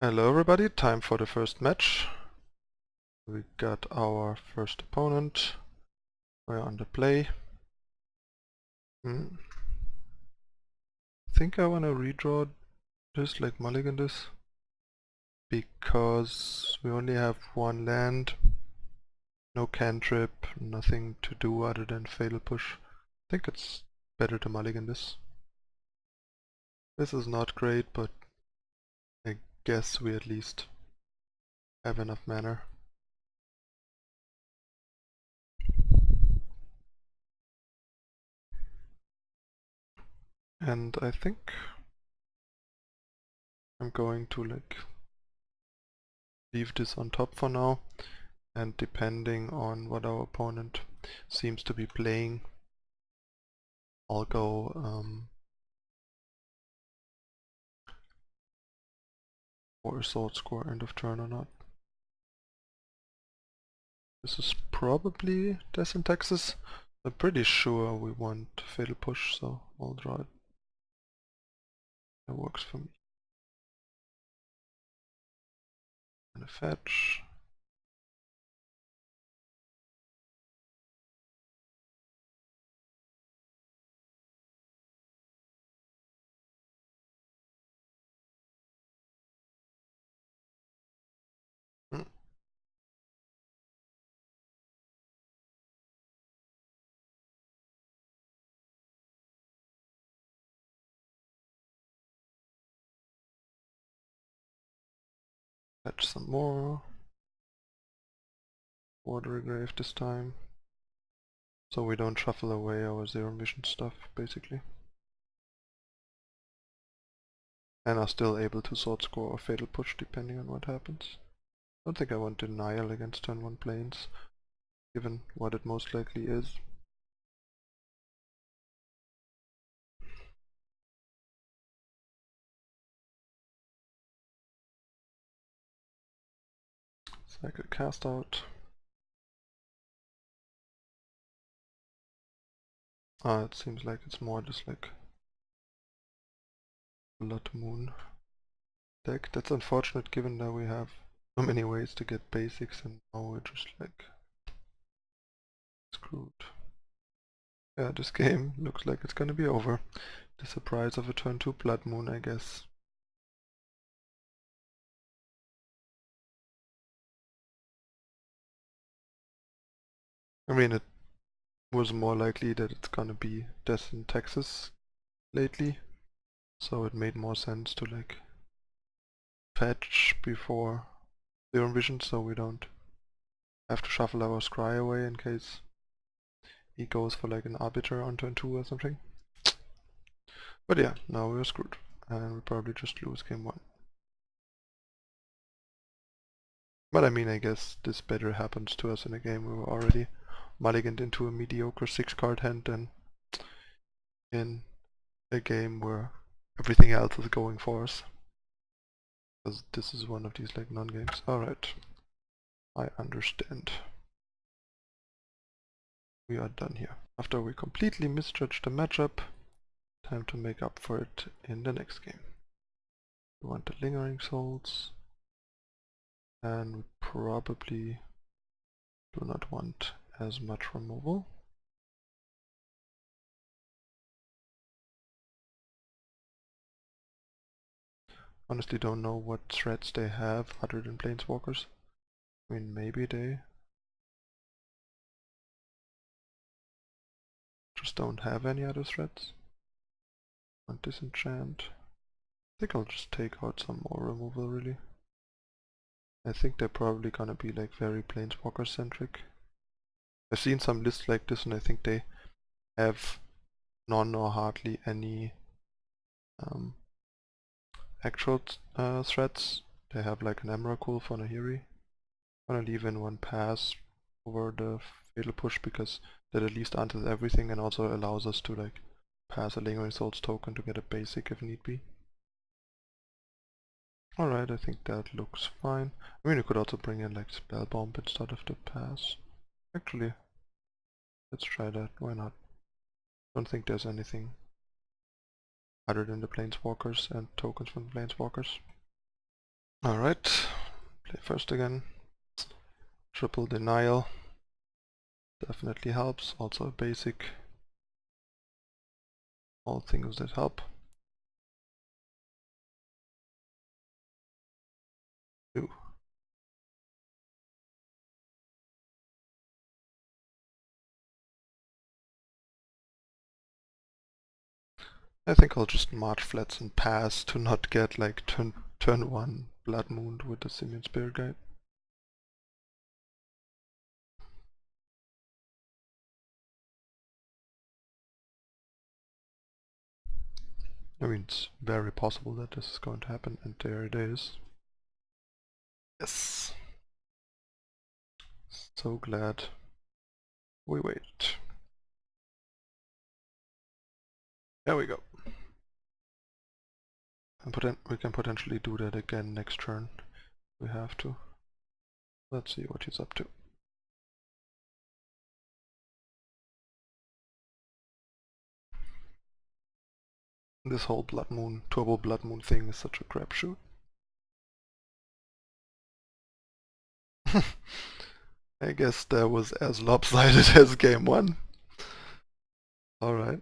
Hello everybody, time for the first match. We got our first opponent. We're on the play. I think I want to redraw this, like mulligan this, because we only have one land, no cantrip, nothing to do other than fatal push. I think it's better to mulligan this. This is not great, but I guess we at least have enough mana. And I think I'm going to leave this on top for now, and depending on what our opponent seems to be playing, I'll go for a sword score end of turn or not. This is probably Death in Texas. I'm pretty sure we want Fatal Push, so I'll draw it. That works for me. And a fetch. Hmm. Fetch some more. Watery Grave this time. So we don't shuffle away our Zero Vision stuff, basically. And are still able to sword score or Fatal Push depending on what happens. I don't think I want Denial against turn 1 planes, given what it most likely is. Cycle cast out. It seems like it's more just like Blood Moon deck. That's unfortunate given that we have so many ways to get basics and now we're just like screwed. Yeah, this game looks like it's gonna be over. The surprise of a turn 2 Blood Moon, I guess. I mean, it was more likely that it's gonna be Death in Texas lately, so it made more sense to like fetch before Zero Vision so we don't have to shuffle our scry away in case he goes for like an arbiter on turn 2 or something. But yeah, now we're screwed and we probably just lose game 1. But I mean, I guess this better happens to us in a game we were already mulliganed into a mediocre 6-card hand than in a game where everything else is going for us. Because this is one of these like non-games. Alright, I understand. We are done here. After we completely misjudged the matchup, time to make up for it in the next game. We want the Lingering Souls, and we probably do not want as much removal. Honestly don't know what threats they have other than Planeswalkers. I mean, maybe they just don't have any other threats. Want Disenchant. I think I'll just take out some more removal really. I think they're probably gonna be like very Planeswalker centric. I've seen some lists like this and I think they have none or hardly any actual threats. They have like an Emrakul for Nahiri. I'm gonna leave in one pass over the Fatal Push because that at least answers everything and also allows us to like pass a Lingering Souls token to get a basic if need be. Alright, I think that looks fine. I mean, you could also bring in like Spell Bomb instead of the pass. Actually, let's try that, why not? Don't think there's anything other than the Planeswalkers and tokens from the Planeswalkers. Alright, play first again. Triple denial. Definitely helps. Also a basic. All things that help. Ooh. I think I'll just march flats and pass to not get like turn 1 Blood Moon with the Simian Spirit Guide. I mean, it's very possible that this is going to happen, and there it is. Yes. So glad we waited. There we go. And we can potentially do that again next turn. We have to. Let's see what he's up to. This whole Blood Moon, Turbo Blood Moon thing is such a crapshoot. I guess that was as lopsided as game 1. Alright.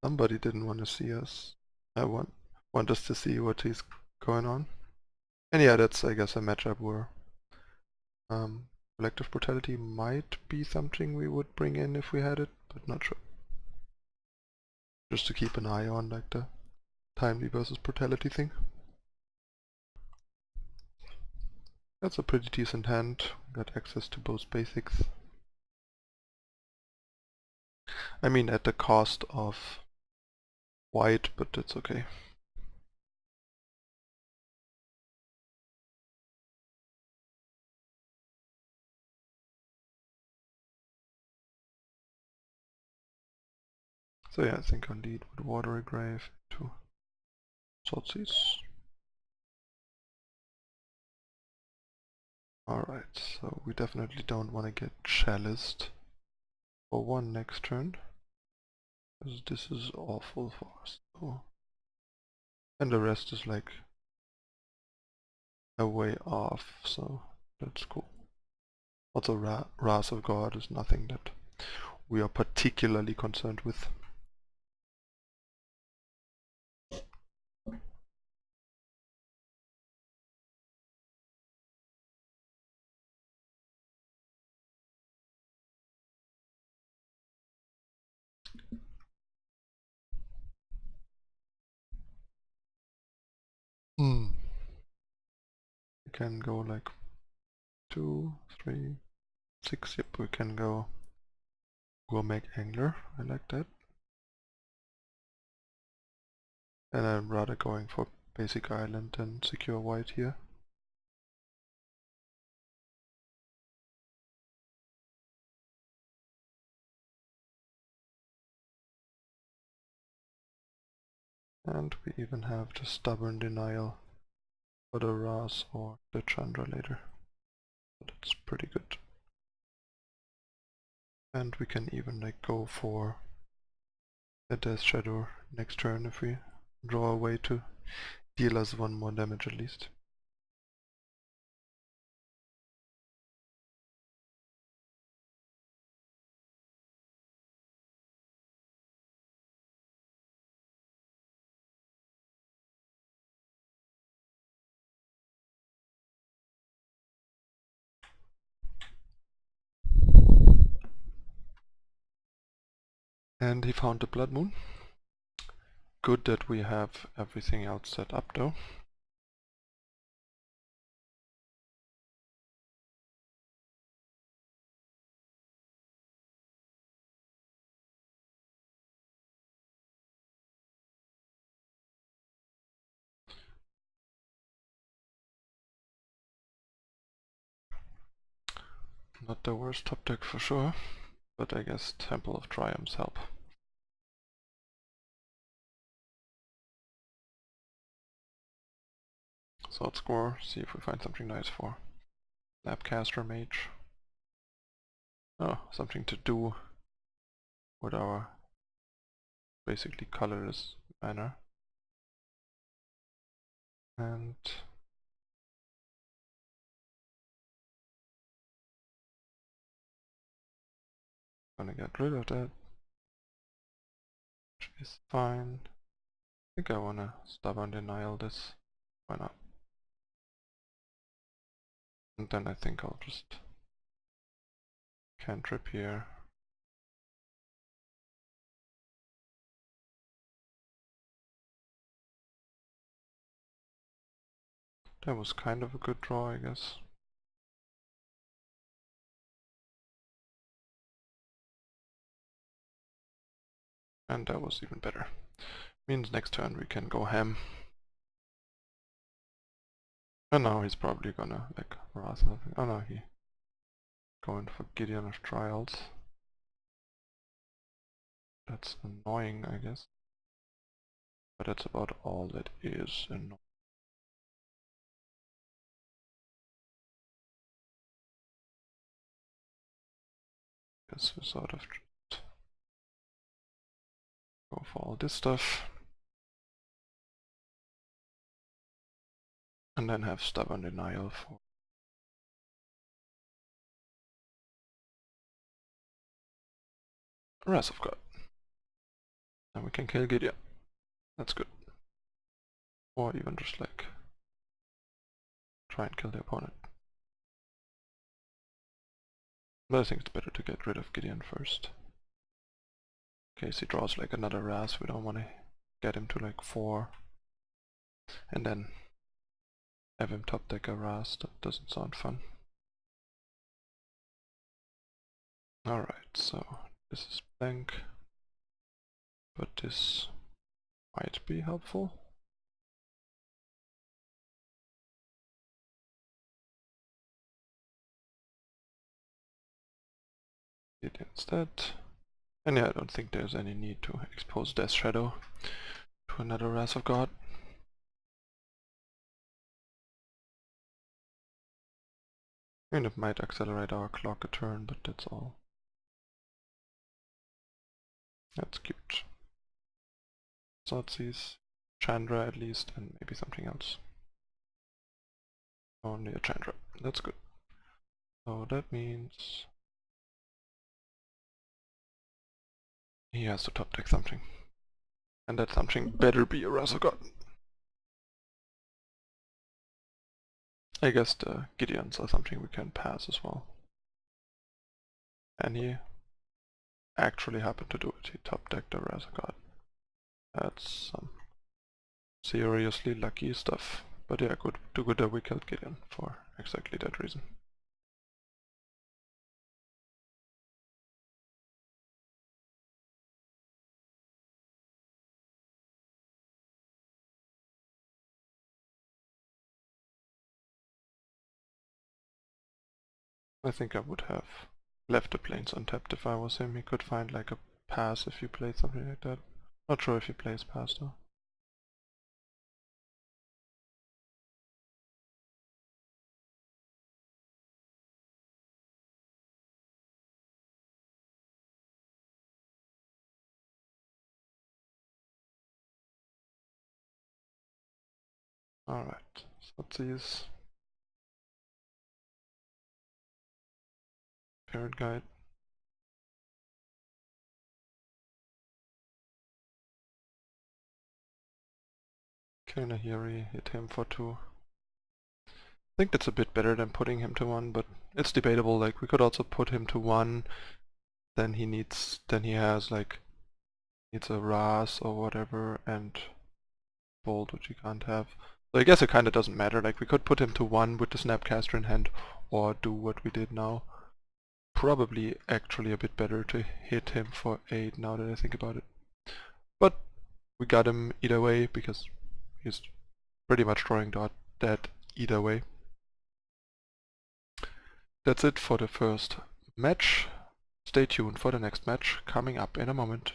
Somebody didn't want to see us. I want us to see what is going on. And yeah, that's I guess a matchup where Collective Brutality might be something we would bring in if we had it, but not sure. Just to keep an eye on, like the Timely versus Brutality thing. That's a pretty decent hand. Got access to both basics. I mean at the cost of white, but it's okay. So yeah, I think I'll lead with Watery Grave to Swordseize. Alright, so we definitely don't want to get chaliced for 1 next turn, because this is awful for us. So. And the rest is like a way off, so that's cool. Also Wrath of God is nothing that we are particularly concerned with. We can go like 2, 3, 6, yep, we can go Gourmet Angler, I like that. And I'm rather going for basic island than secure white here. And we even have the Stubborn Denial for the Ras or the Chandra later. So that's pretty good. And we can even like go for a Death Shadow next turn if we draw a way to deal us 1 more damage at least. And he found the Blood Moon. Good that we have everything else set up though. Not the worst top deck for sure, but I guess Temple of Triumphs help. So let's score, see if we find something nice for Snapcaster Mage. Oh, something to do with our basically colorless banner. And gonna get rid of that, which is fine. I think I wanna stubborn denial this. Why not? And then I think I'll just cantrip here. That was kind of a good draw, I guess. And that was even better. Means next turn we can go ham. And now he's probably gonna like Wrath. Oh no, he going for Gideon of Trials. That's annoying, I guess. But that's about all that is annoying. Guess we sort of just go for all this stuff. And then have Stubborn Denial for Wrath of God. And we can kill Gideon. That's good. Or even just like try and kill the opponent. But I think it's better to get rid of Gideon first. In case he draws like another Wrath, we don't want to get him to like 4. And then have him top deck a Wrath. That doesn't sound fun. Alright, so this is blank. But this might be helpful. It instead. And yeah, I don't think there's any need to expose Death Shadow to another Wrath of God. And it might accelerate our clock a turn, but that's all. That's cute. Zotzi's, Chandra at least, and maybe something else. Only a Chandra. That's good. So that means he has to top deck something. And that something better be a Wrath of God. I guess the Gideons are something we can pass as well. And he actually happened to do it. He top decked the Wrath of God. That's some seriously lucky stuff. But yeah, good that we killed Gideon for exactly that reason. I think I would have left the planes untapped if I was him. He could find like a pass if you played something like that. Not sure if he plays pass though. Alright, so these parent guide. Kanahiri, hit him for 2. I think that's a bit better than putting him to 1, but it's debatable. Like we could also put him to 1, then he has like needs a Ras or whatever and Bolt, which he can't have. So I guess it kinda doesn't matter. Like we could put him to 1 with the Snapcaster in hand or do what we did now. Probably actually a bit better to hit him for 8 now that I think about it. But we got him either way because he's pretty much drawing that either way. That's it for the first match. Stay tuned for the next match coming up in a moment.